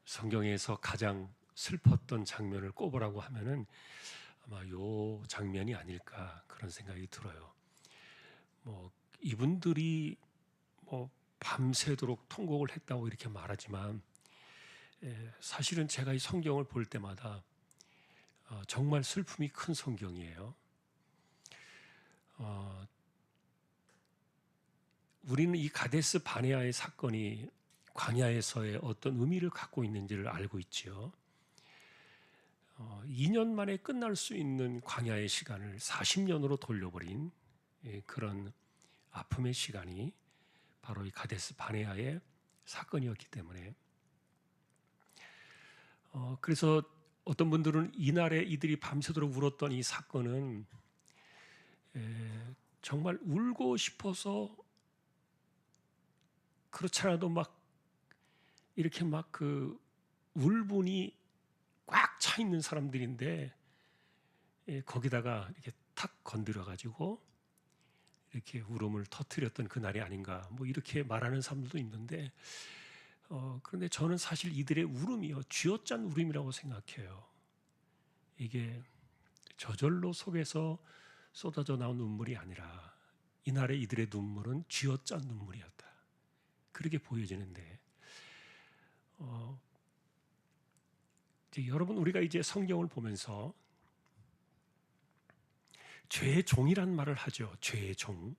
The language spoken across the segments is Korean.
성경에서 가장 슬펐던 장면을 꼽으라고 하면은 아마 요 장면이 아닐까 그런 생각이 들어요. 뭐 이분들이 뭐 밤새도록 통곡을 했다고 이렇게 말하지만 사실은 제가 이 성경을 볼 때마다 정말 슬픔이 큰 성경이에요. 우리는 이 가데스 바네아의 사건이 광야에서의 어떤 의미를 갖고 있는지를 알고 있지요. 2년 만에 끝날 수 있는 광야의 시간을 40년으로 돌려버린 그런 아픔의 시간이 바로 이 가데스 바네아의 사건이었기 때문에 그래서 어떤 분들은 이날에 이들이 밤새도록 울었던 이 사건은 정말 울고 싶어서 그렇지 않아도 막 이렇게 막 그 울분이 꽉 차 있는 사람들인데 거기다가 이렇게 탁 건드려 가지고 이렇게 울음을 터뜨렸던 그날이 아닌가 뭐 이렇게 말하는 사람들도 있는데 그런데 저는 사실 이들의 울음이요 쥐어짠 울음이라고 생각해요. 이게 저절로 속에서 쏟아져 나온 눈물이 아니라 이날의 이들의 눈물은 쥐어짠 눈물이었다. 그렇게 보여지는데 이제 여러분 우리가 이제 성경을 보면서 죄의 종이란 말을 하죠. 죄의 종.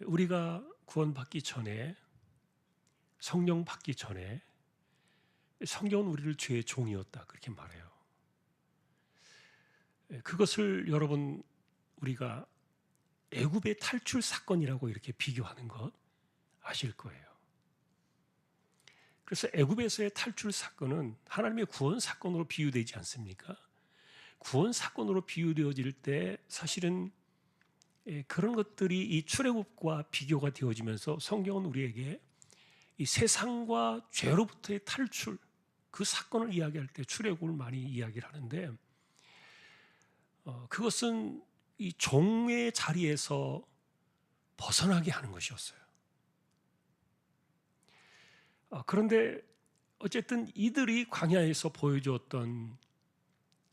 우리가 구원받기 전에 성령 받기 전에 성경은 우리를 죄의 종이었다 그렇게 말해요. 그것을 여러분 우리가 애굽의 탈출 사건이라고 이렇게 비교하는 것 아실 거예요. 그래서 애굽에서의 탈출 사건은 하나님의 구원 사건으로 비유되지 않습니까? 구원 사건으로 비유되어질 때 사실은 그런 것들이 이 출애굽과 비교가 되어지면서 성경은 우리에게 이 세상과 죄로부터의 탈출 그 사건을 이야기할 때 출애굽을 많이 이야기를 하는데 그것은 이 종의 자리에서 벗어나게 하는 것이었어요. 그런데 어쨌든 이들이 광야에서 보여주었던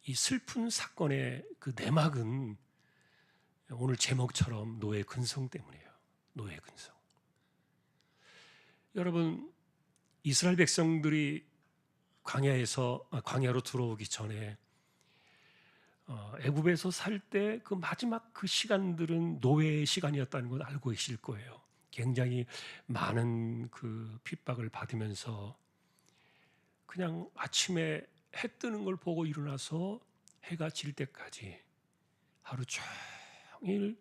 이 슬픈 사건의 그 내막은 오늘 제목처럼 노예 근성 때문이에요. 노예 근성. 여러분 이스라엘 백성들이 광야로 들어오기 전에 애굽에서 살 때 그 마지막 그 시간들은 노예의 시간이었다는 걸 알고 계실 거예요. 굉장히 많은 그 핍박을 받으면서 그냥 아침에 해 뜨는 걸 보고 일어나서 해가 질 때까지 하루 종일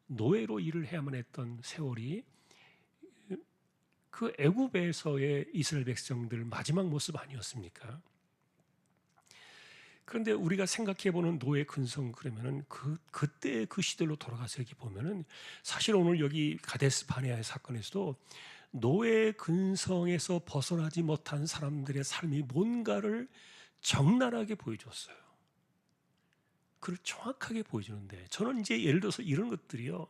노예로 일을 해야만 했던 세월이 그 애굽에서의 이스라엘 백성들 마지막 모습 아니었습니까? 그런데 우리가 생각해보는 노예 근성 그러면은 그때 그 시대로 돌아가서 여기 보면은 사실 오늘 여기 가데스 바네아의 사건에서도 노예 근성에서 벗어나지 못한 사람들의 삶이 뭔가를 적나라하게 보여줬어요. 그걸 정확하게 보여주는데 저는 이제 예를 들어서 이런 것들이요.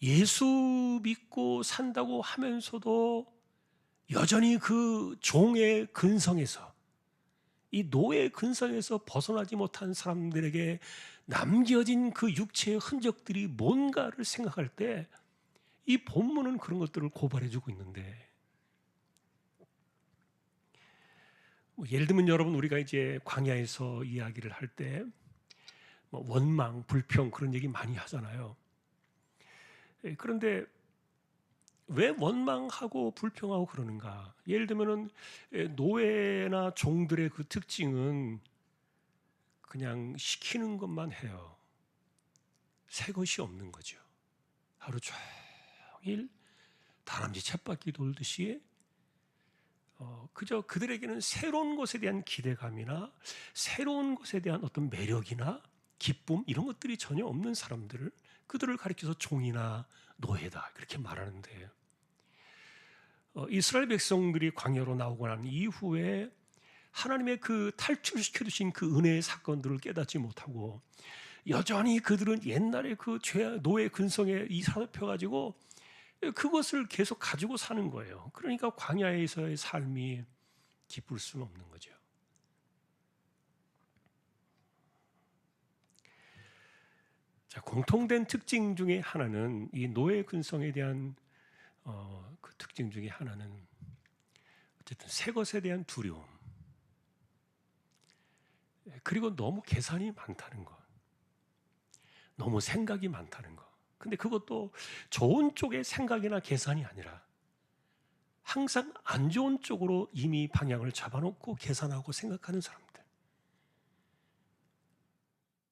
예수 믿고 산다고 하면서도 여전히 그 종의 근성에서 이 노예 근성에서 벗어나지 못한 사람들에게 남겨진 그 육체의 흔적들이 뭔가를 생각할 때 이 본문은 그런 것들을 고발해주고 있는데 예를 들면 여러분 우리가 이제 광야에서 이야기를 할 때 원망, 불평 그런 얘기 많이 하잖아요. 그런데 왜 원망하고 불평하고 그러는가? 예를 들면은 노예나 종들의 그 특징은 그냥 시키는 것만 해요. 새 것이 없는 거죠. 하루 종일 다람쥐 쳇바퀴 돌듯이 그저 그들에게는 새로운 것에 대한 기대감이나 새로운 것에 대한 어떤 매력이나 기쁨 이런 것들이 전혀 없는 사람들을 그들을 가리켜서 종이나 노예다 그렇게 말하는데 이스라엘 백성들이 광야로 나오고 난 이후에 하나님의 그 탈출시켜 주신 그 은혜의 사건들을 깨닫지 못하고 여전히 그들은 옛날에 그 노예 근성에 사로펴 가지고 그것을 계속 가지고 사는 거예요. 그러니까 광야에서의 삶이 기쁠 수는 없는 거죠. 자, 공통된 특징 중에 하나는 이 노예 근성에 대한 그 특징 중에 하나는 어쨌든 새 것에 대한 두려움, 그리고 너무 계산이 많다는 것, 너무 생각이 많다는 것. 근데 그것도 좋은 쪽의 생각이나 계산이 아니라 항상 안 좋은 쪽으로 이미 방향을 잡아놓고 계산하고 생각하는 사람들.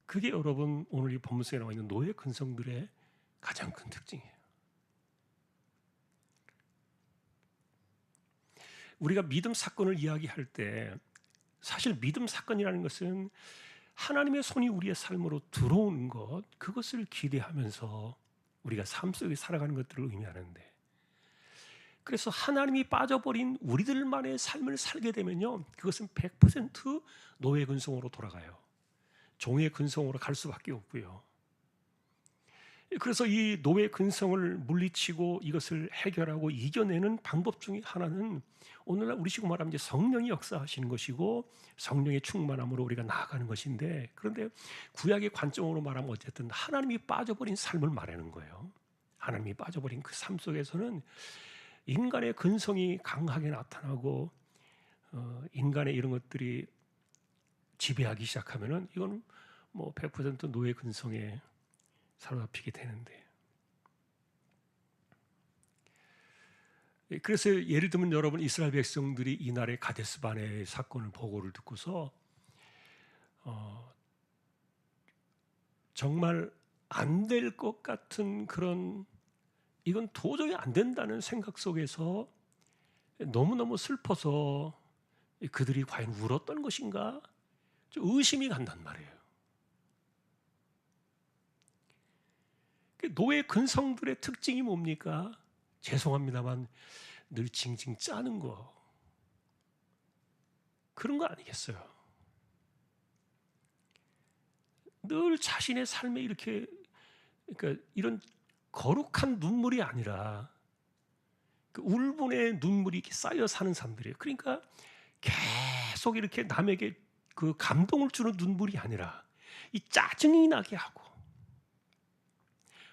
그게 여러분 오늘 이 본문에 나와 있는 노예 근성들의 가장 큰 특징이에요. 우리가 믿음 사건을 이야기할 때 사실 믿음 사건이라는 것은 하나님의 손이 우리의 삶으로 들어오는 것, 그것을 기대하면서 우리가 삶 속에 살아가는 것들을 의미하는데, 그래서 하나님이 빠져버린 우리들만의 삶을 살게 되면요, 그것은 100% 노예 근성으로 돌아가요. 종의 근성으로 갈 수밖에 없고요. 그래서 이 노예 근성을 물리치고 이것을 해결하고 이겨내는 방법 중에 하나는 오늘날 우리식으로 말하면 이제 성령이 역사하시는 것이고 성령의 충만함으로 우리가 나아가는 것인데, 그런데 구약의 관점으로 말하면 어쨌든 하나님이 빠져버린 삶을 말하는 거예요. 하나님이 빠져버린 그 삶 속에서는 인간의 근성이 강하게 나타나고 인간의 이런 것들이 지배하기 시작하면은 이거는 뭐 100% 노예 근성에 사로잡히게 되는데, 그래서 예를 들면 여러분 이스라엘 백성들이 이날의 가데스 바네의 사건을 보고를 듣고서 정말 안 될 것 같은 그런, 이건 도저히 안 된다는 생각 속에서 너무너무 슬퍼서 그들이 과연 울었던 것인가 좀 의심이 간단 말이에요. 노예 근성들의 특징이 뭡니까? 죄송합니다만 늘 징징 짜는 거, 그런 거 아니겠어요? 늘 자신의 삶에 이렇게, 그러니까 이런 거룩한 눈물이 아니라 그 울분의 눈물이 이렇게 쌓여 사는 사람들이에요. 그러니까 계속 이렇게 남에게 그 감동을 주는 눈물이 아니라 이 짜증이 나게 하고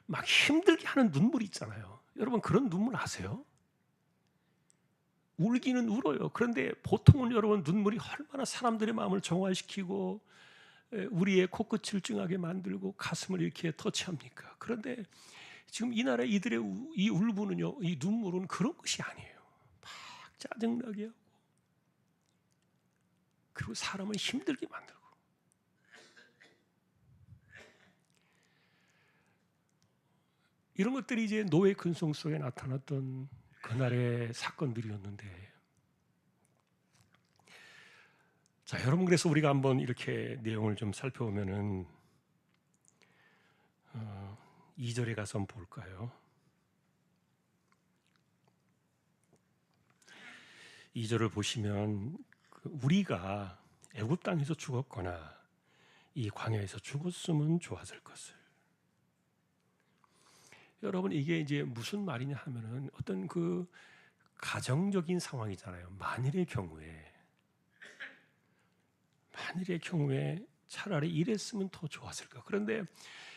막 힘들게 하는 눈물이 있잖아요. 여러분 그런 눈물 아세요? 울기는 울어요. 그런데 보통은 여러분 눈물이 얼마나 사람들의 마음을 정화시키고 우리의 코끝을 찡하게 만들고 가슴을 이렇게 터치합니까? 그런데 지금 이 나라 이들의 이 울분은요, 이 눈물은 그런 것이 아니에요. 막 짜증나게 하고 그리고 사람을 힘들게 만들고. 이런 것들이 이제 노예 근성 속에 나타났던 그날의 사건들이었는데, 자 여러분, 그래서 우리가 한번 이렇게 내용을 좀 살펴보면은 2절에 가서 한번 볼까요? 2절을 보시면 우리가 애굽 땅에서 죽었거나 이 광야에서 죽었으면 좋았을 것을. 여러분 이게 이제 무슨 말이냐 하면은 어떤 그 가정적인 상황이잖아요. 만일의 경우에 차라리 이랬으면 더 좋았을까. 그런데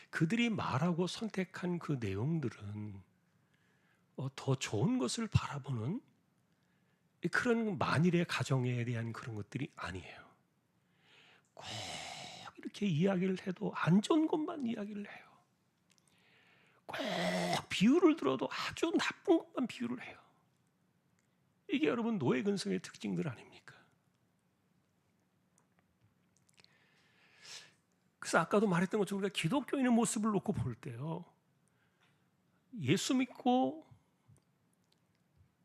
그들이 말하고 선택한 그 내용들은 더 좋은 것을 바라보는 그런 만일의 가정에 대한 그런 것들이 아니에요. 꼭 이렇게 이야기를 해도 안 좋은 것만 이야기를 해요. 꼭 비유를 들어도 아주 나쁜 것만 비유를 해요. 이게 여러분 노예 근성의 특징들 아닙니까? 그래서 아까도 말했던 것처럼 우리가 기독교인의 모습을 놓고 볼 때요, 예수 믿고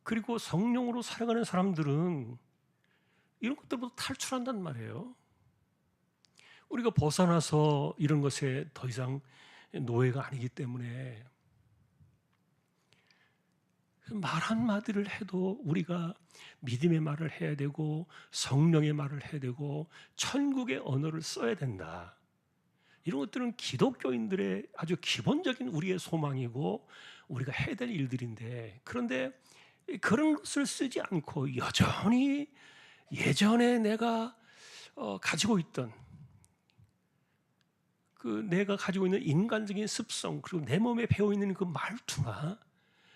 그리고 성령으로 살아가는 사람들은 이런 것들부터 탈출한단 말이에요. 우리가 벗어나서 이런 것에 더 이상 노예가 아니기 때문에 말 한마디를 해도 우리가 믿음의 말을 해야 되고 성령의 말을 해야 되고 천국의 언어를 써야 된다. 이런 것들은 기독교인들의 아주 기본적인 우리의 소망이고 우리가 해야 될 일들인데, 그런데 그런 것을 쓰지 않고 여전히 예전에 내가 가지고 있던 그 내가 가지고 있는 인간적인 습성, 그리고 내 몸에 배어 있는 그 말투나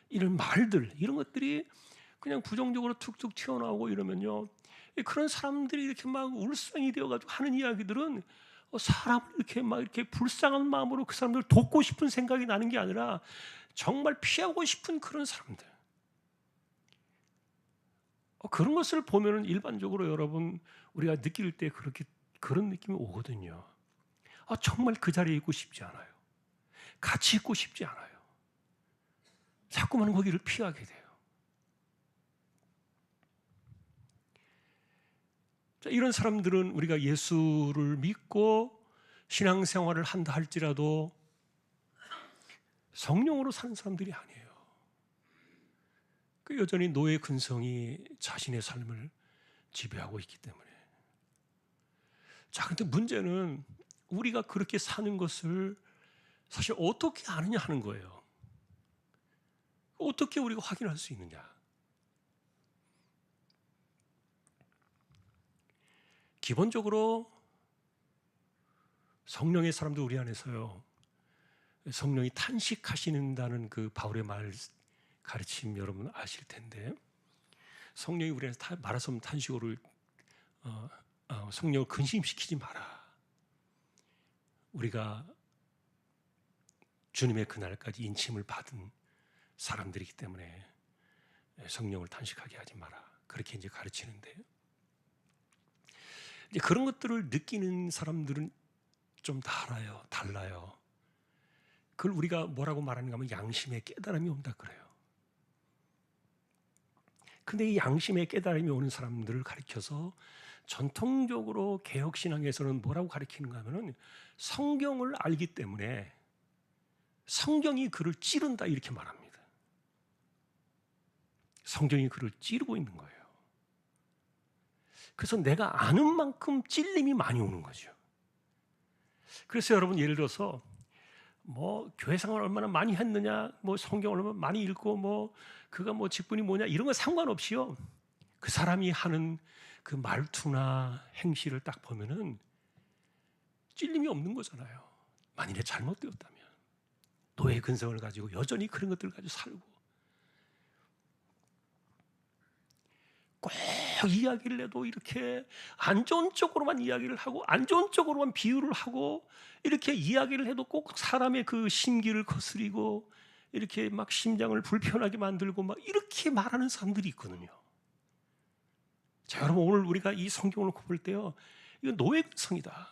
이런 말들, 이런 것들이 그냥 부정적으로 툭툭 튀어나오고 이러면요, 그런 사람들이 이렇게 막 울상이 되어가지고 하는 이야기들은 사람을 이렇게 막 이렇게 불쌍한 마음으로 그 사람들을 돕고 싶은 생각이 나는 게 아니라 정말 피하고 싶은 그런 사람들. 그런 것을 보면은 일반적으로 여러분 우리가 느낄 때 그렇게 그런 느낌이 오거든요. 정말 그 자리에 있고 싶지 않아요. 같이 있고 싶지 않아요. 자꾸만 거기를 피하게 돼요. 자, 이런 사람들은 우리가 예수를 믿고 신앙생활을 한다 할지라도 성령으로 사는 사람들이 아니에요. 그 여전히 노예 근성이 자신의 삶을 지배하고 있기 때문에. 자, 근데 문제는 우리가 그렇게 사는 것을 사실 어떻게 아느냐 하는 거예요. 어떻게 우리가 확인할 수 있느냐? 기본적으로 성령의 사람들 우리 안에서요, 성령이 탄식하시는다는 그 바울의 말 가르침 여러분 아실 텐데, 성령이 우리 안에서 말하자면 탄식으로 성령을 근심시키지 마라. 우리가 주님의 그날까지 인침을 받은 사람들이기 때문에 성령을 탄식하게 하지 마라. 그렇게 이제 가르치는데, 이제 그런 것들을 느끼는 사람들은 좀 달라요. 그걸 우리가 뭐라고 말하는가 하면 양심의 깨달음이 온다 그래요. 근데 이 양심의 깨달음이 오는 사람들을 가리켜서 전통적으로 개혁신앙에서는 뭐라고 가리키는가 하면은 성경을 알기 때문에 성경이 그를 찌른다 이렇게 말합니다. 성경이 그를 찌르고 있는 거예요. 그래서 내가 아는 만큼 찔림이 많이 오는 거죠. 그래서 여러분 예를 들어서 뭐 교회 생활 얼마나 많이 했느냐, 뭐 성경을 얼마나 많이 읽고 뭐 그가 뭐 직분이 뭐냐 이런 거 상관없이요, 그 사람이 하는 그 말투나 행실을 딱 보면은 찔림이 없는 거잖아요. 만일에 잘못되었다면 노예 근성을 가지고 여전히 그런 것들을 가지고 살고 꼭 이야기를 해도 이렇게 안 좋은 쪽으로만 이야기를 하고 안 좋은 쪽으로만 비유를 하고 이렇게 이야기를 해도 꼭 사람의 그 심기를 거스리고 이렇게 막 심장을 불편하게 만들고 막 이렇게 말하는 사람들이 있거든요. 자, 여러분 오늘 우리가 이 성경을 볼 때요, 이거 노예성이다.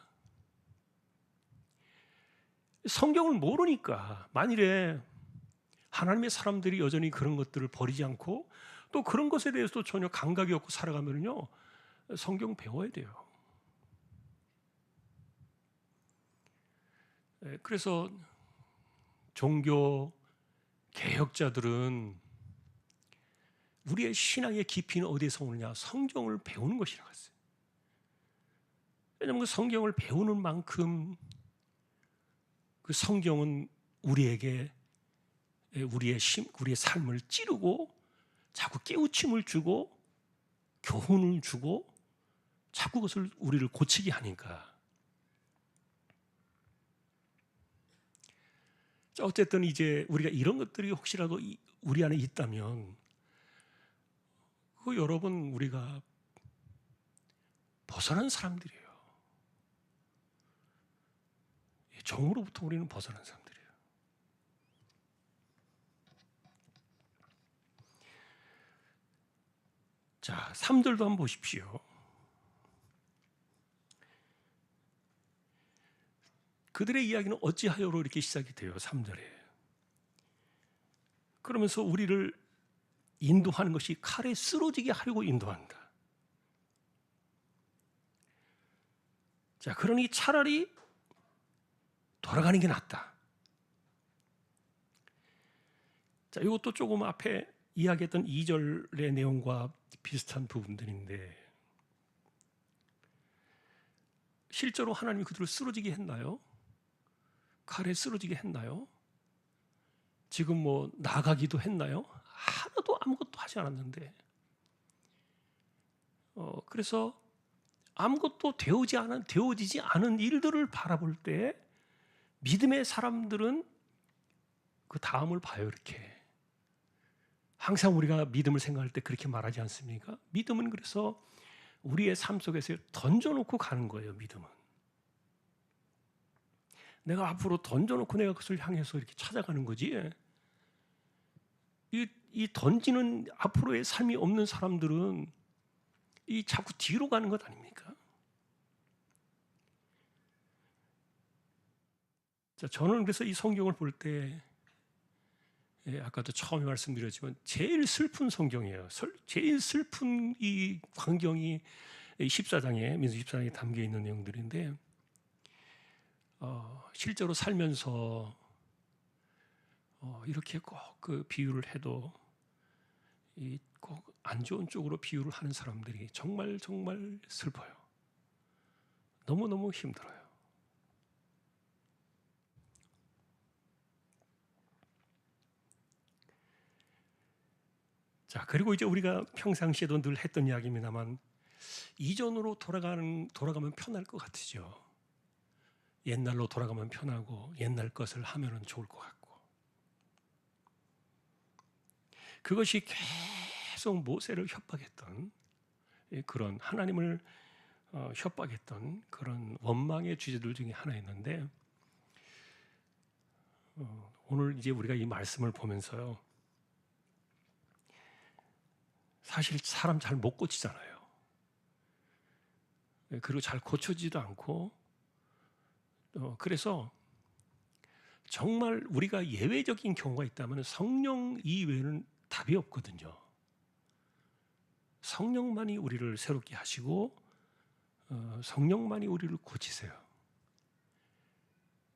성경을 모르니까 만일에 하나님의 사람들이 여전히 그런 것들을 버리지 않고 또 그런 것에 대해서도 전혀 감각이 없고 살아가면요, 성경 배워야 돼요. 그래서 종교 개혁자들은 우리의 신앙의 깊이는 어디에서 오느냐? 성경을 배우는 것이라고 했어요. 왜냐하면 그 성경을 배우는 만큼 그 성경은 우리에게 우리의 삶을 찌르고 자꾸 깨우침을 주고 교훈을 주고 자꾸 그것을 우리를 고치게 하니까. 자, 어쨌든 이제 우리가 이런 것들이 혹시라도 우리 안에 있다면 그 여러분 우리가 벗어난 사람들이에요. 종으로부터 우리는 벗어난 사람들이에요. 자, 3절도 한번 보십시오. 그들의 이야기는 어찌하여로 이렇게 시작이 돼요. 3절에. 그러면서 우리를 인도하는 것이 칼에 쓰러지게 하려고 인도한다. 자, 그러니 차라리 돌아가는 게 낫다. 자, 이것도 조금 앞에 이야기했던 2절의 내용과 비슷한 부분들인데, 실제로 하나님이 그들을 쓰러지게 했나요? 칼에 쓰러지게 했나요? 지금 뭐 나가기도 했나요? 하나도 아무것도 하지 않았는데, 그래서 아무것도 되어지지 않은 일들을 바라볼 때 믿음의 사람들은 그 다음을 봐요. 이렇게 항상 우리가 믿음을 생각할 때 그렇게 말하지 않습니까? 믿음은 그래서 우리의 삶 속에서 던져놓고 가는 거예요. 믿음은 내가 앞으로 던져놓고 내가 그것을 향해서 이렇게 찾아가는 거지. 이 던지는 앞으로의 삶이 없는 사람들은 이 자꾸 뒤로 가는 것 아닙니까? 자, 저는 그래서 이 성경을 볼 때, 아까도 처음에 말씀드렸지만 제일 슬픈 성경이에요. 제일 슬픈 이 광경이 14장에 민수 14장에 담겨 있는 내용들인데, 실제로 살면서 이렇게 꼭 그 비유를 해도 꼭 안 좋은 쪽으로 비유를 하는 사람들이 정말 정말 슬퍼요. 너무너무 힘들어요. 자, 그리고 이제 우리가 평상시에도 늘 했던 이야기입니다만 이전으로 돌아가면 편할 것 같으죠. 옛날로 돌아가면 편하고 옛날 것을 하면은 좋을 것 같고, 그것이 계속 모세를 협박했던 그런 하나님을 협박했던 그런 원망의 주제들 중에 하나였는데, 오늘 이제 우리가 이 말씀을 보면서요, 사실 사람 잘 못 고치잖아요. 그리고 잘 고쳐지지도 않고, 그래서 정말 우리가 예외적인 경우가 있다면 성령 이외에는 답이 없거든요. 성령만이 우리를 새롭게 하시고 성령만이 우리를 고치세요.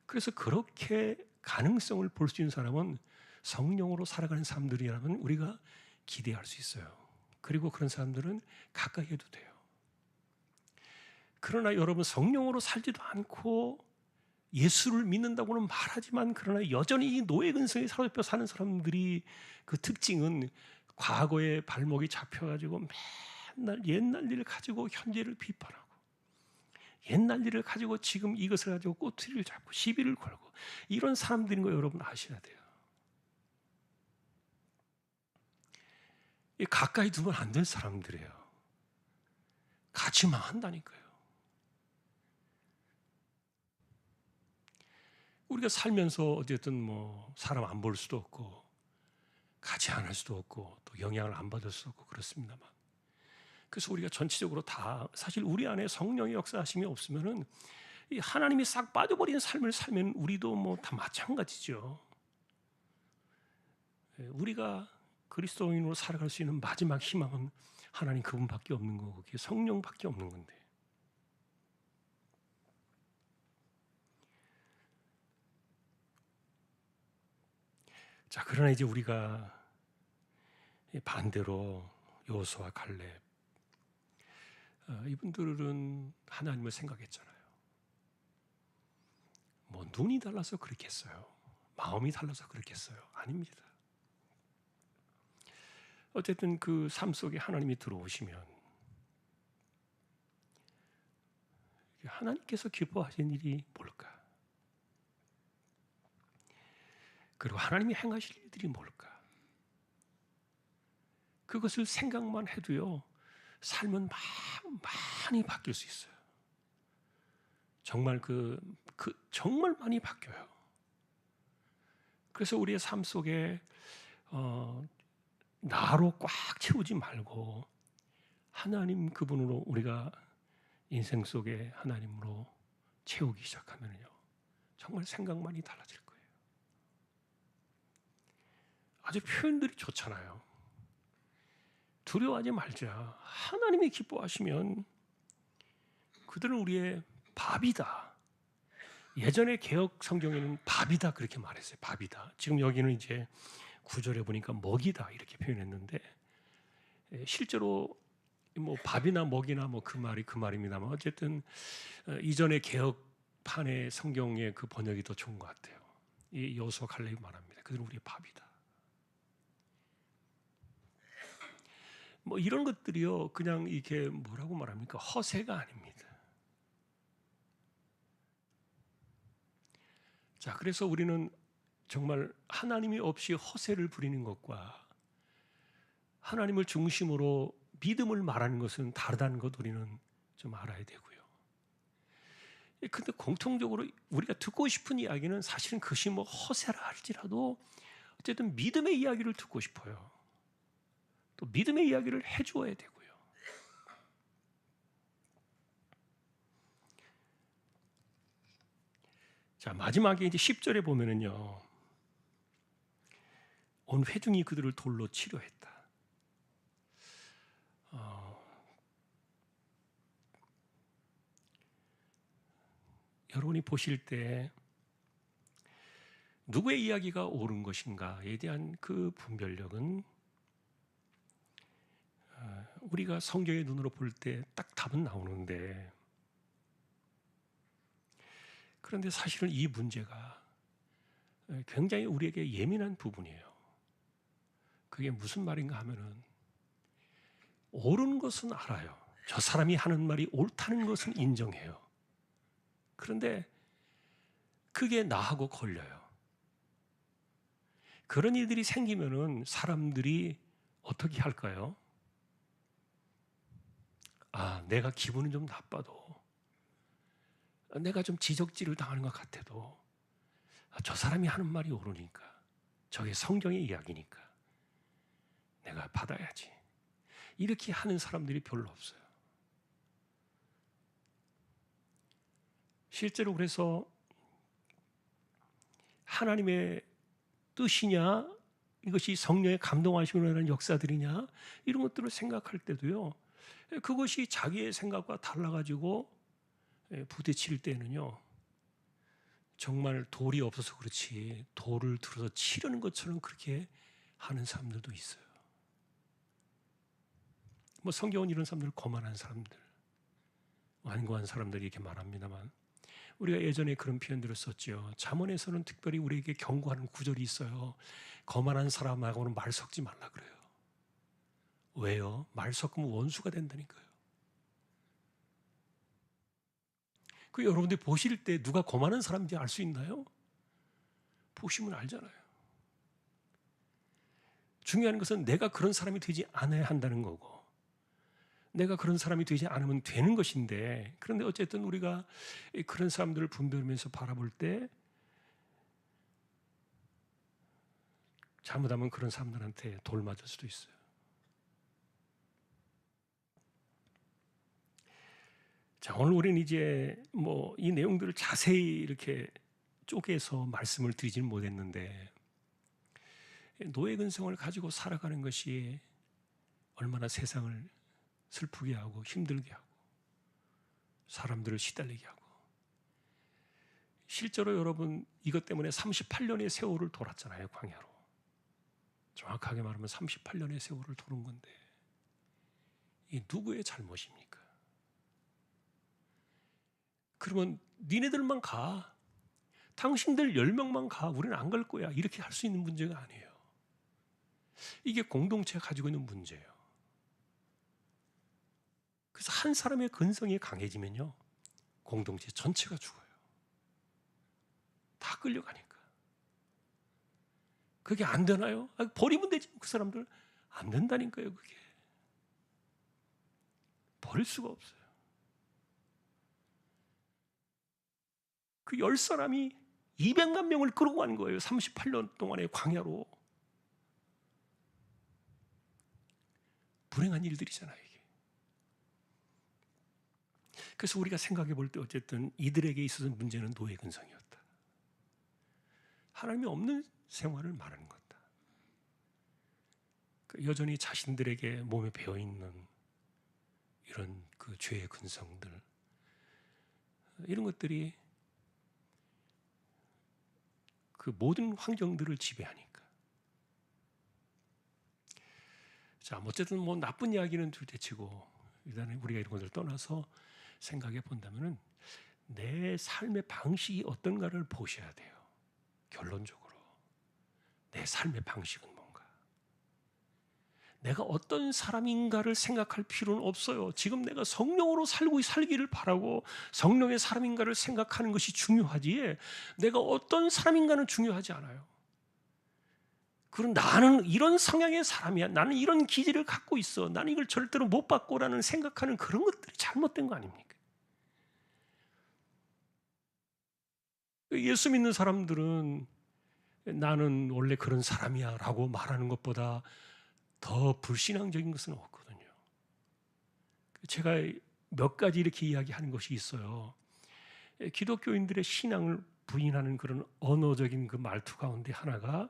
그래서 그렇게 가능성을 볼 수 있는 사람은 성령으로 살아가는 사람들이라면 우리가 기대할 수 있어요. 그리고 그런 사람들은 가까이 해도 돼요. 그러나 여러분, 성령으로 살지도 않고 예수를 믿는다고는 말하지만 그러나 여전히 이 노예 근성에 사로잡혀 사는 사람들이 그 특징은 과거에 발목이 잡혀가지고 맨날 옛날 일을 가지고 현재를 비판하고, 옛날 일을 가지고 지금 이것을 가지고 꼬투리를 잡고 시비를 걸고, 이런 사람들인 거 여러분 아셔야 돼요. 가까이 두면 안 될 사람들이에요. 같이 망한다니까요. 우리가 살면서 어쨌든 뭐 사람 안 볼 수도 없고 같이 안 할 수도 없고 또 영향을 안 받을 수도 없고 그렇습니다만, 그래서 우리가 전체적으로 다 사실 우리 안에 성령의 역사하심이 없으면은 이 하나님이 싹 빠져버린 삶을 살면 우리도 뭐 다 마찬가지죠. 우리가 그리스도인으로 살아갈 수 있는 마지막 희망은 하나님 그분밖에 없는 거고, 그게 성령밖에 없는 건데. 자, 그러나 이제 우리가 반대로 여호수아, 갈렙, 이분들은 하나님을 생각했잖아요. 뭐 눈이 달라서 그렇게 했어요? 마음이 달라서 그렇게 했어요? 아닙니다. 어쨌든 그 삶 속에 하나님이 들어오시면 하나님께서 기뻐하신 일이 뭘까? 그리고 하나님이 행하실 일들이 뭘까? 그것을 생각만 해도요, 삶은 많이 바뀔 수 있어요. 정말 정말 많이 바뀌어요. 그래서 우리의 삶 속에 나로 꽉 채우지 말고 하나님 그분으로 우리가 인생 속에 하나님으로 채우기 시작하면요, 정말 생각만이 달라질 거예요. 아주 표현들이 좋잖아요. 두려워하지 말자. 하나님이 기뻐하시면 그들은 우리의 밥이다. 예전에 개역 성경에는 밥이다 그렇게 말했어요. 밥이다. 지금 여기는 이제 구절에 보니까 먹이다 이렇게 표현했는데, 실제로 뭐 밥이나 먹이나 뭐 그 말이 그 말입니다만 어쨌든 이전의 개역 판의 성경의 그 번역이 더 좋은 것 같아요. 이 여호수아 갈렙이 말합니다. 그들은 우리의 밥이다. 뭐 이런 것들이요, 그냥 이게 뭐라고 말합니까? 허세가 아닙니다. 자, 그래서 우리는 정말 하나님이 없이 허세를 부리는 것과 하나님을 중심으로 믿음을 말하는 것은 다르다는 것 우리는 좀 알아야 되고요. 근데 공통적으로 우리가 듣고 싶은 이야기는 사실은 그것이 뭐 허세라 할지라도 어쨌든 믿음의 이야기를 듣고 싶어요. 또 믿음의 이야기를 해주어야 되고요. 자, 마지막에 이제 10절에 보면은요, 온 회중이 그들을 돌로 치료했다. 여러분이 보실 때 누구의 이야기가 옳은 것인가에 대한 그 분별력은 우리가 성경의 눈으로 볼 때 딱 답은 나오는데, 그런데 사실은 이 문제가 굉장히 우리에게 예민한 부분이에요. 그게 무슨 말인가 하면은 옳은 것은 알아요. 저 사람이 하는 말이 옳다는 것은 인정해요. 그런데 그게 나하고 걸려요. 그런 일들이 생기면은 사람들이 어떻게 할까요? 아, 내가 기분은 좀 나빠도, 내가 좀 지적질을 당하는 것 같아도, 저 사람이 하는 말이 옳으니까, 저게 성경의 이야기니까 내가 받아야지. 이렇게 하는 사람들이 별로 없어요. 실제로 그래서 하나님의 뜻이냐, 이것이 성령의 감동하심으로 하는 역사들이냐, 이런 것들을 생각할 때도요, 그것이 자기의 생각과 달라가지고 부딪힐 때는요, 정말 돌이 없어서 그렇지 돌을 들어서 치려는 것처럼 그렇게 하는 사람들도 있어요. 뭐 성경은 이런 사람들을 거만한 사람들, 완고한 사람들이 이렇게 말합니다만, 우리가 예전에 그런 표현들을 썼죠. 잠언에서는 특별히 우리에게 경고하는 구절이 있어요. 거만한 사람하고는 말 섞지 말라 그래요. 왜요? 말 섞으면 원수가 된다니까요. 그 여러분들이 보실 때 누가 거만한 사람인지 알 수 있나요? 보시면 알잖아요. 중요한 것은 내가 그런 사람이 되지 않아야 한다는 거고, 내가 그런 사람이 되지 않으면 되는 것인데, 그런데 어쨌든 우리가 그런 사람들을 분별하면서 바라볼 때 잘못하면 그런 사람들한테 돌 맞을 수도 있어요. 자, 오늘 우리는 이제 뭐 이 내용들을 자세히 이렇게 쪼개서 말씀을 드리지는 못했는데, 노예 근성을 가지고 살아가는 것이 얼마나 세상을 슬프게 하고 힘들게 하고 사람들을 시달리게 하고, 실제로 여러분 이것 때문에 38년의 세월을 돌았잖아요, 광야로. 정확하게 말하면 38년의 세월을 도는 건데, 이 누구의 잘못입니까? 그러면 니네들만 가, 당신들 10명만 가, 우리는 안 갈 거야, 이렇게 할 수 있는 문제가 아니에요. 이게 공동체가 가지고 있는 문제예요. 그래서 한 사람의 근성이 강해지면요, 공동체 전체가 죽어요. 다 끌려가니까. 그게 안 되나요? 버리면 되지, 그 사람들. 안 된다니까요, 그게. 버릴 수가 없어요. 그 10사람이 200만 명을 끌고 간 거예요. 38년 동안의 광야로. 불행한 일들이잖아요, 이게. 그래서 우리가 생각해 볼 때 어쨌든 이들에게 있어서 문제는 노예 근성이었다. 하나님이 없는 생활을 말하는 것다. 여전히 자신들에게 몸에 배어 있는 이런 그 죄의 근성들, 이런 것들이 그 모든 환경들을 지배하니까. 자, 어쨌든 뭐 나쁜 이야기는 둘째치고, 일단 우리가 이런 것을 떠나서 생각해 본다면은 내 삶의 방식이 어떤가를 보셔야 돼요. 결론적으로 내 삶의 방식은 뭔가, 내가 어떤 사람인가를 생각할 필요는 없어요. 지금 내가 성령으로 살기를 바라고 성령의 사람인가를 생각하는 것이 중요하지, 내가 어떤 사람인가는 중요하지 않아요. 그럼 나는 이런 성향의 사람이야, 나는 이런 기질을 갖고 있어, 나는 이걸 절대로 못 바꿔라는 생각하는 그런 것들이 잘못된 거 아닙니까? 예수 믿는 사람들은 나는 원래 그런 사람이야 라고 말하는 것보다 더 불신앙적인 것은 없거든요. 제가 몇 가지 이렇게 이야기하는 것이 있어요. 기독교인들의 신앙을 부인하는 그런 언어적인 그 말투 가운데 하나가,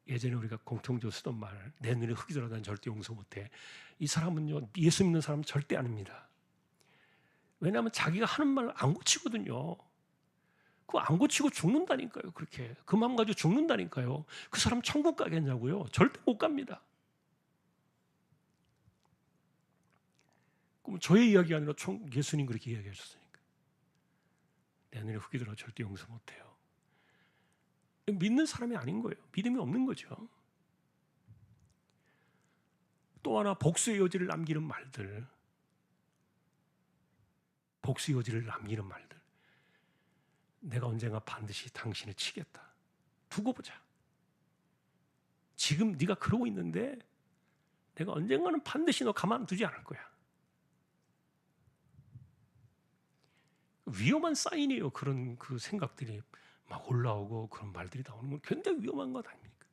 예전에 우리가 공통적으로 쓰던 말, 내 눈에 흙이 들어가면 절대 용서 못해. 이 사람은요, 예수 믿는 사람은 절대 아닙니다. 왜냐하면 자기가 하는 말 안 고치거든요. 그거 안 고치고 죽는다니까요. 그렇게 그 마음 가지고 죽는다니까요. 그 사람 천국 가겠냐고요? 절대 못 갑니다. 그럼 저의 이야기가 아니라 예수님 그렇게 이야기하셨으니까. 내 눈에 흙이 들어 절대 용서 못해요. 믿는 사람이 아닌 거예요. 믿음이 없는 거죠. 또 하나, 복수의 여지를 남기는 말들. 복수의 여지를 남기는 말들. 내가 언젠가 반드시 당신을 치겠다. 두고 보자. 지금 네가 그러고 있는데 내가 언젠가는 반드시 너 가만두지 않을 거야. 위험한 사인이에요. 그런 그 생각들이 막 올라오고 그런 말들이 나오는 건 굉장히 위험한 것 아닙니까?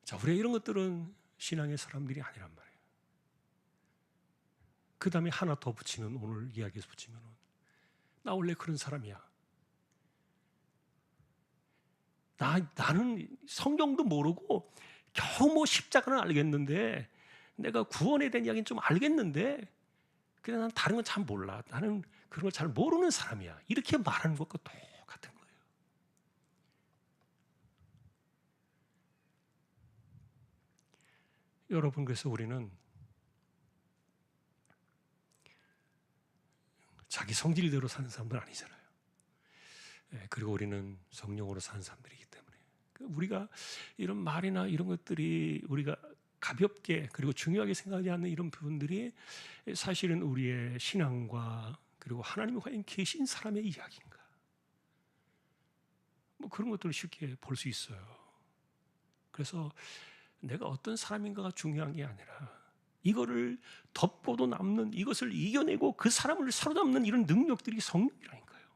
자, 우리가 이런 것들은 신앙의 사람들이 아니란 말이에요. 그 다음에 하나 더 붙이면, 오늘 이야기에서 붙이면, 나 원래 그런 사람이야. 나는 성경도 모르고 겨우 뭐 십자가는 알겠는데, 내가 구원에 대한 이야기는 좀 알겠는데, 그냥 난 다른 건 잘 몰라. 나는 그런 걸 잘 모르는 사람이야. 이렇게 말하는 것과 똑같은 거예요. 여러분, 그래서 우리는 자기 성질대로 사는 사람들 아니잖아요. 그리고 우리는 성령으로 사는 사람들이기 때문에, 우리가 이런 말이나 이런 것들이 우리가 가볍게 그리고 중요하게 생각하지 않는 이런 부분들이 사실은 우리의 신앙과 그리고 하나님이 과연 계신 사람의 이야기인가, 뭐 그런 것들을 쉽게 볼 수 있어요. 그래서 내가 어떤 사람인가가 중요한 게 아니라 이거를 덮고도 남는, 이것을 이겨내고 그 사람을 사로잡는 이런 능력들이 성령이라니까요.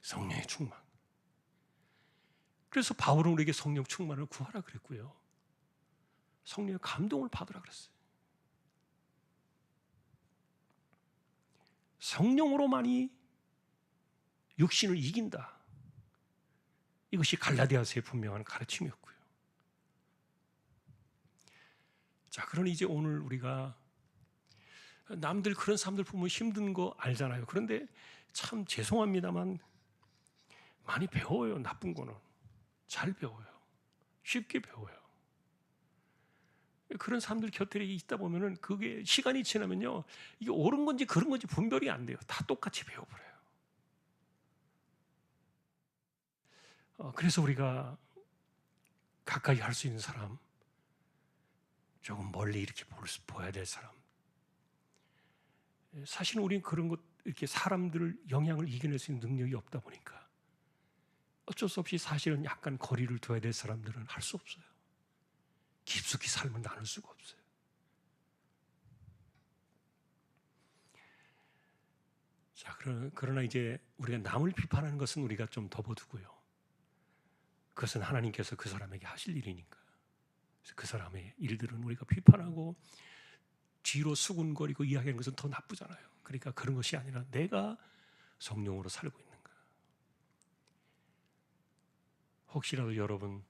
성령의 충만. 그래서 바울은 우리에게 성령 충만을 구하라 그랬고요. 성령의 감동을 받으라 그랬어요. 성령으로만이 육신을 이긴다. 이것이 갈라디아서의 분명한 가르침이었고요. 자, 그러니 이제 오늘 우리가 남들 그런 사람들 보면 힘든 거 알잖아요. 그런데 참 죄송합니다만 많이 배워요. 나쁜 거는 잘 배워요. 쉽게 배워요. 그런 사람들 곁에 있다 보면은 그게 시간이 지나면요, 이게 옳은 건지 그런 건지 분별이 안 돼요. 다 똑같이 배워버려요. 그래서 우리가 가까이 할 수 있는 사람, 조금 멀리 이렇게 보야 될 사람, 사실은 우리는 그런 것, 이렇게 사람들을 영향을 이겨낼 수 있는 능력이 없다 보니까 어쩔 수 없이 사실은 약간 거리를 둬야 될 사람들은 할 수 없어요. 깊숙이 삶을 나눌 수가 없어요. 자, 그러나 이제 우리가 남을 비판하는 것은 우리가 좀 덮어두고요. 그것은 하나님께서 그 사람에게 하실 일이니까. 그래서 그 사람의 일들은 우리가 비판하고 뒤로 수군거리고 이야기하는 것은 더 나쁘잖아요. 그러니까 그런 것이 아니라 내가 성령으로 살고 있는가. 혹시라도 여러분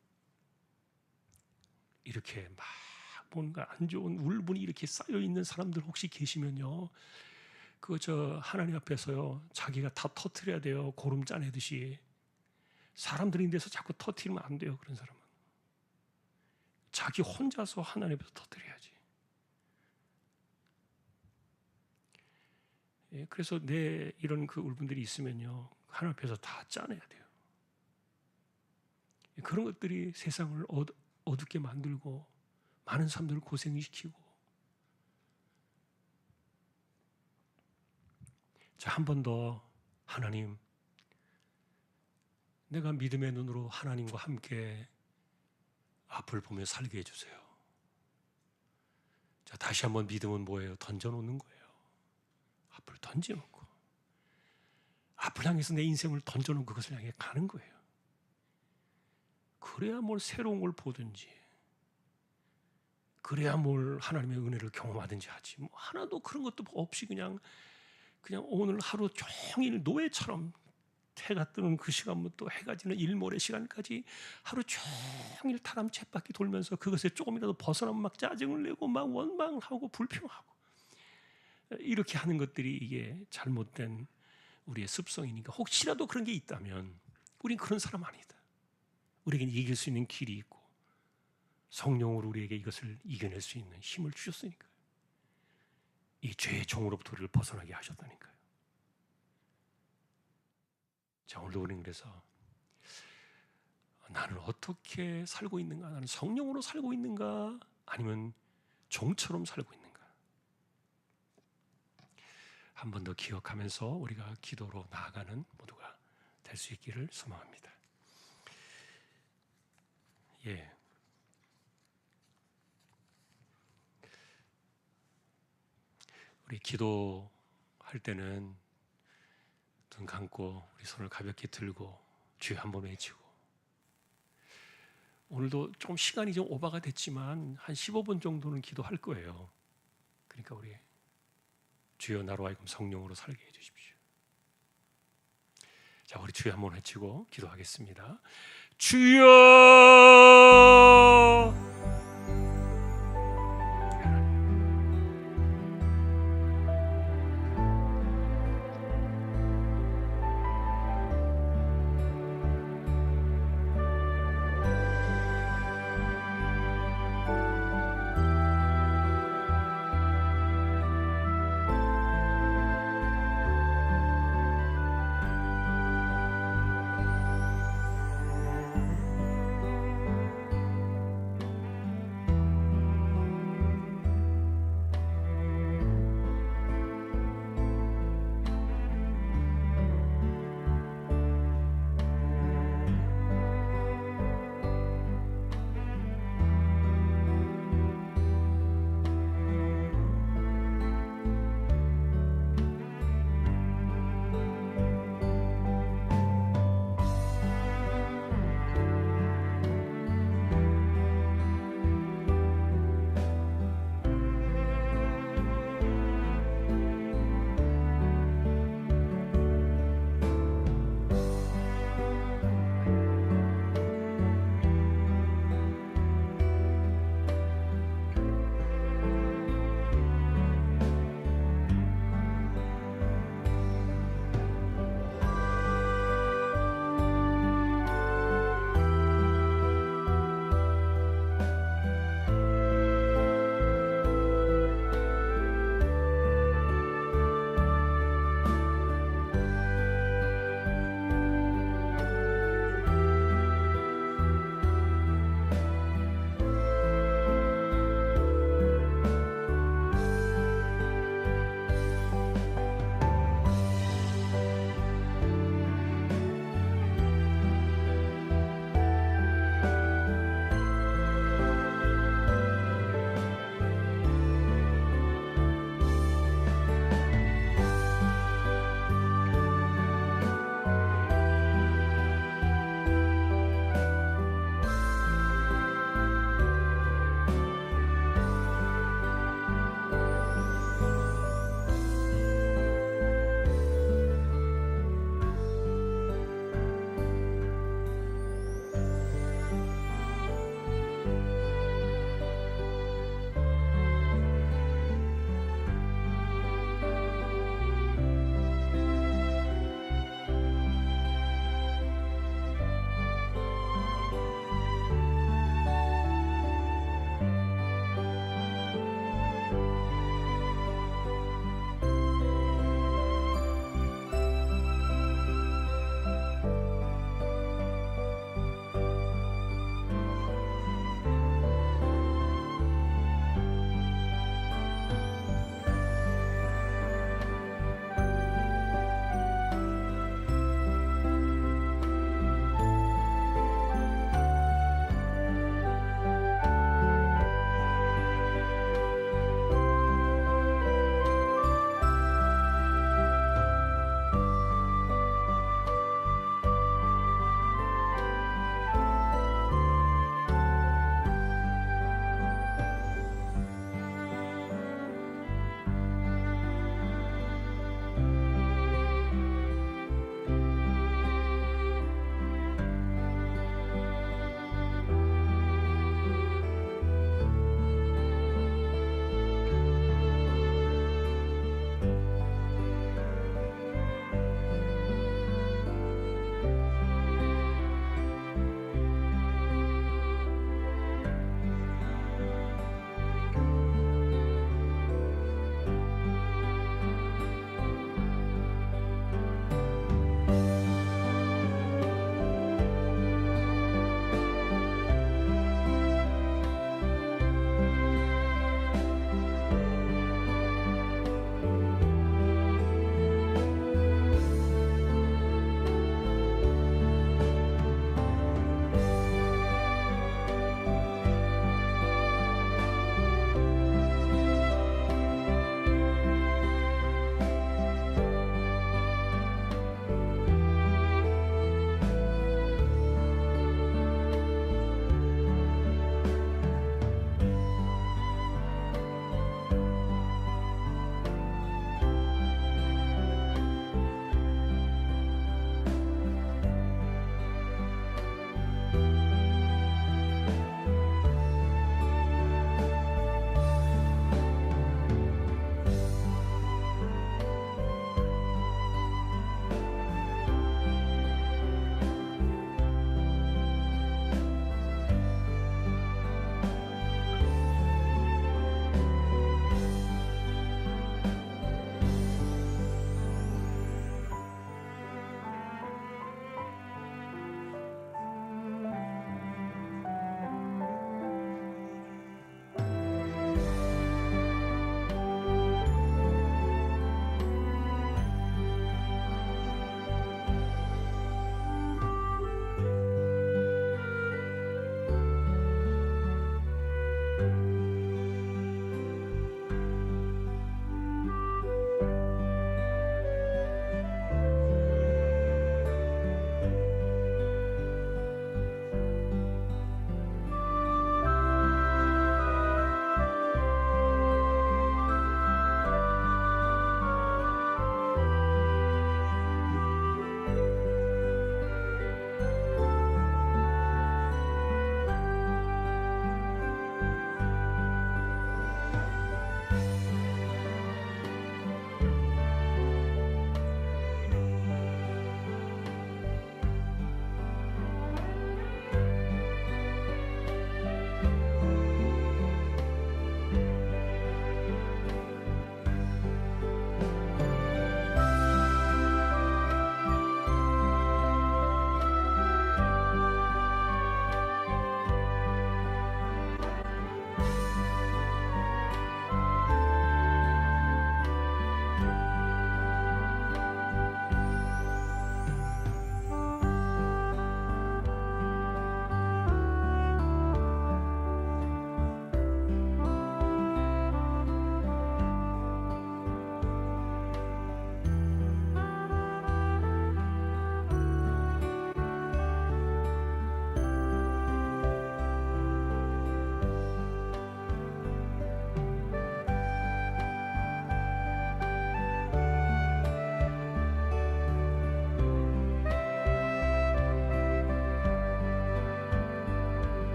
이렇게 막 뭔가 안 좋은 울분이 이렇게 쌓여 있는 사람들 혹시 계시면요, 그거 저 하나님 앞에서요, 자기가 다 터뜨려야 돼요. 고름 짜내듯이. 사람들인 데서 자꾸 터뜨리면 안 돼요. 그런 사람은 자기 혼자서 하나님 앞에서 터뜨려야지. 예, 그래서 내 이런 그 울분들이 있으면요, 하나님 앞에서 다 짜내야 돼요. 예, 그런 것들이 세상을 어둡게 만들고 많은 사람들을 고생시키고. 자, 한 번 더 하나님, 내가 믿음의 눈으로 하나님과 함께 앞을 보며 살게 해주세요. 자, 다시 한번 믿음은 뭐예요? 던져놓는 거예요. 앞을 던져놓고 앞을 향해서 내 인생을 던져놓은 그것을 향해 가는 거예요. 그래야 뭘 새로운 걸 보든지, 그래야 뭘 하나님의 은혜를 경험하든지 하지. 뭐 하나도 그런 것도 없이 그냥 오늘 하루 종일 노예처럼 해가 뜨는 그 시간부터 해가 지는 일몰의 시간까지 하루 종일 타람 쳇바퀴 돌면서 그것에 조금이라도 벗어나면 막 짜증을 내고 막 원망하고 불평하고, 이렇게 하는 것들이 이게 잘못된 우리의 습성이니까, 혹시라도 그런 게 있다면 우린 그런 사람 아니다. 우리에게는 이길 수 있는 길이 있고 성령으로 우리에게 이것을 이겨낼 수 있는 힘을 주셨으니까요. 이 죄의 종으로부터 우리를 벗어나게 하셨다니까요. 자, 오늘도 우리는 그래서 나는 어떻게 살고 있는가? 나는 성령으로 살고 있는가? 아니면 종처럼 살고 있는가? 한 번 더 기억하면서 우리가 기도로 나아가는 모두가 될 수 있기를 소망합니다. 예. 우리 기도할 때는 눈 감고 우리 손을 가볍게 들고 주여 한번 외치고, 오늘도 좀 시간이 좀 오버가 됐지만 한 15분 정도는 기도할 거예요. 그러니까 우리 주여 나로 하여금 성령으로 살게 해주십시오. 자, 우리 주여 한번 외치고 기도하겠습니다. 주여,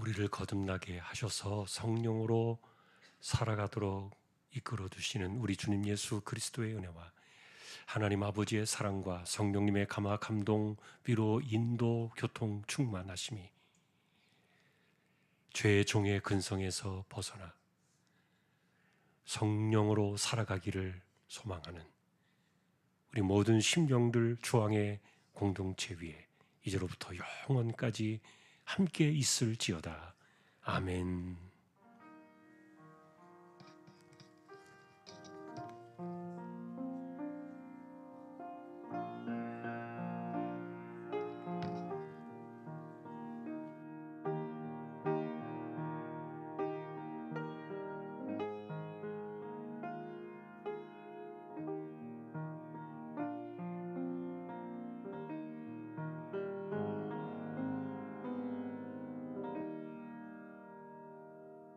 우리를 거듭나게 하셔서 성령으로 살아가도록 이끌어 주시는 우리 주님 예수 그리스도의 은혜와 하나님 아버지의 사랑과 성령님의 감화 감동 위로 인도 교통 충만하심이 죄의 종의 근성에서 벗어나 성령으로 살아가기를 소망하는 우리 모든 심령들 주왕의 공동체 위에 이제로부터 영원까지 함께 있을지어다. 아멘.